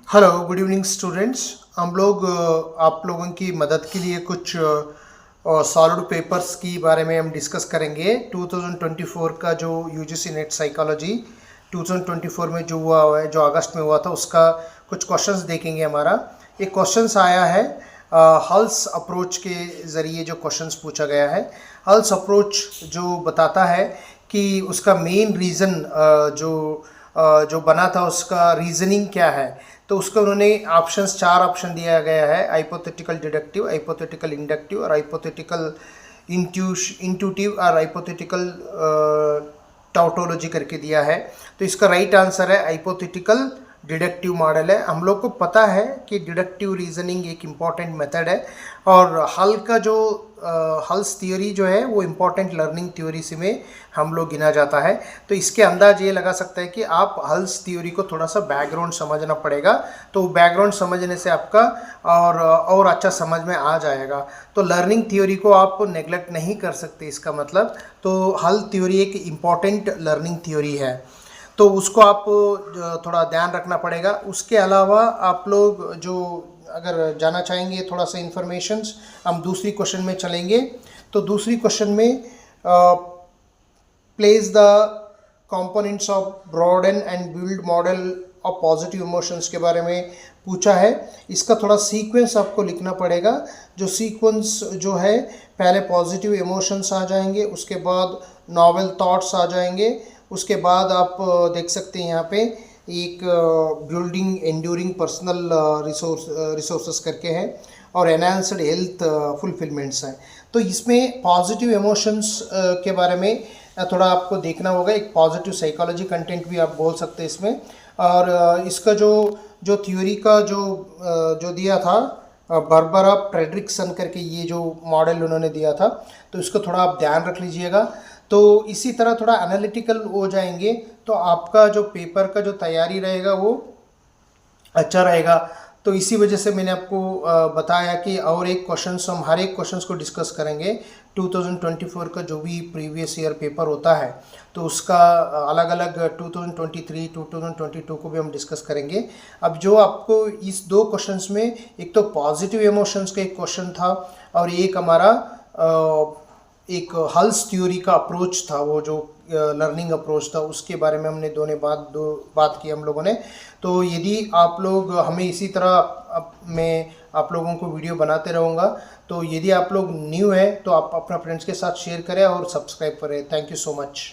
Hello good evening students. हम लोग आप लोगों की मदद के लिए कुछ सॉलिड पेपर्स की बारे में हम डिस्कस करेंगे। 2024 का जो यूजीसी नेट साइकोलॉजी 2024 में जो हुआ है, जो अगस्त में हुआ था, उसका कुछ क्वेश्चंस देखेंगे। हमारा एक क्वेश्चंस आया है हल्स अप्रोच के ज़रिए। जो क्वेश्चंस पूछा गया है, हल्स अप्रोच जो बताता है कि उसका मेन रीज़न जो बना था, उसका रीजनिंग क्या है। तो उसको उन्होंने चार ऑप्शन दिया गया है: हाइपोथेटिकल डिडक्टिव, हाइपोथेटिकल इंडक्टिव और हाइपोथेटिकल इंट्यूटिव और हाइपोथेटिकल टाउटोलॉजी करके दिया है। तो इसका राइट आंसर है हाइपोथेटिकल डिडक्टिव मॉडल है। हम लोग को पता है कि डिडक्टिव रीजनिंग एक इम्पॉर्टेंट मेथड है, और हल का जो हल्स थियोरी जो है वो इम्पॉर्टेंट लर्निंग थ्योरी से में हम लोग गिना जाता है। तो इसके अंदाज ये लगा सकता है कि आप हल्स थियोरी को थोड़ा सा बैकग्राउंड समझना पड़ेगा, तो बैकग्राउंड समझने से आपका और अच्छा समझ में आ जाएगा। तो लर्निंग थ्योरी को आप नेग्लेक्ट नहीं कर सकते, इसका मतलब। तो हल थ्योरी एक इम्पॉर्टेंट लर्निंग थ्योरी है, तो उसको आप थोड़ा ध्यान रखना पड़ेगा। उसके अलावा आप लोग जो अगर जाना चाहेंगे थोड़ा सा इन्फॉर्मेशंस, हम दूसरी क्वेश्चन में चलेंगे। तो दूसरी क्वेश्चन में place the components of broaden and build model of positive emotions के बारे में पूछा है। इसका थोड़ा सीक्वेंस आपको लिखना पड़ेगा। जो सीक्वेंस जो है, पहले पॉजिटिव इमोशंस आ जाएंगे, उसके बाद नॉवेल थॉट्स आ जाएंगे, उसके बाद आप देख सकते हैं यहाँ पे एक बिल्डिंग एंड्यूरिंग पर्सनल रिसोर्सेस करके है, और एनहांस्ड हेल्थ फुलफिलमेंट्स हैं। तो इसमें पॉजिटिव इमोशंस के बारे में थोड़ा आपको देखना होगा। एक पॉजिटिव साइकोलॉजी कंटेंट भी आप बोल सकते हैं इसमें। और इसका जो जो थ्योरी का जो दिया था, बारबरा फ्रेडरिक्सन करके, ये जो मॉडल उन्होंने दिया था, तो इसको थोड़ा आप ध्यान रख लीजिएगा। तो इसी तरह थोड़ा एनालिटिकल हो जाएंगे, तो आपका जो पेपर का जो तैयारी रहेगा वो अच्छा रहेगा। तो इसी वजह से मैंने आपको बताया कि और एक क्वेश्चन हम हर एक क्वेश्चन को डिस्कस करेंगे। 2024 का जो भी प्रीवियस ईयर पेपर होता है, तो उसका अलग अलग 2023 2022 को भी हम डिस्कस करेंगे। अब जो आपको इस दो क्वेश्चंस में, एक तो पॉजिटिव इमोशंस का एक क्वेश्चन था, और एक हमारा एक हल्स थ्योरी का अप्रोच था, वो जो लर्निंग अप्रोच था, उसके बारे में हमने दो बात की हम लोगों ने। तो यदि आप लोग हमें इसी तरह मैं आप लोगों को वीडियो बनाते रहूँगा। तो यदि आप लोग न्यू है तो आप अपना फ्रेंड्स के साथ शेयर करें और सब्सक्राइब करें। Thank you so much.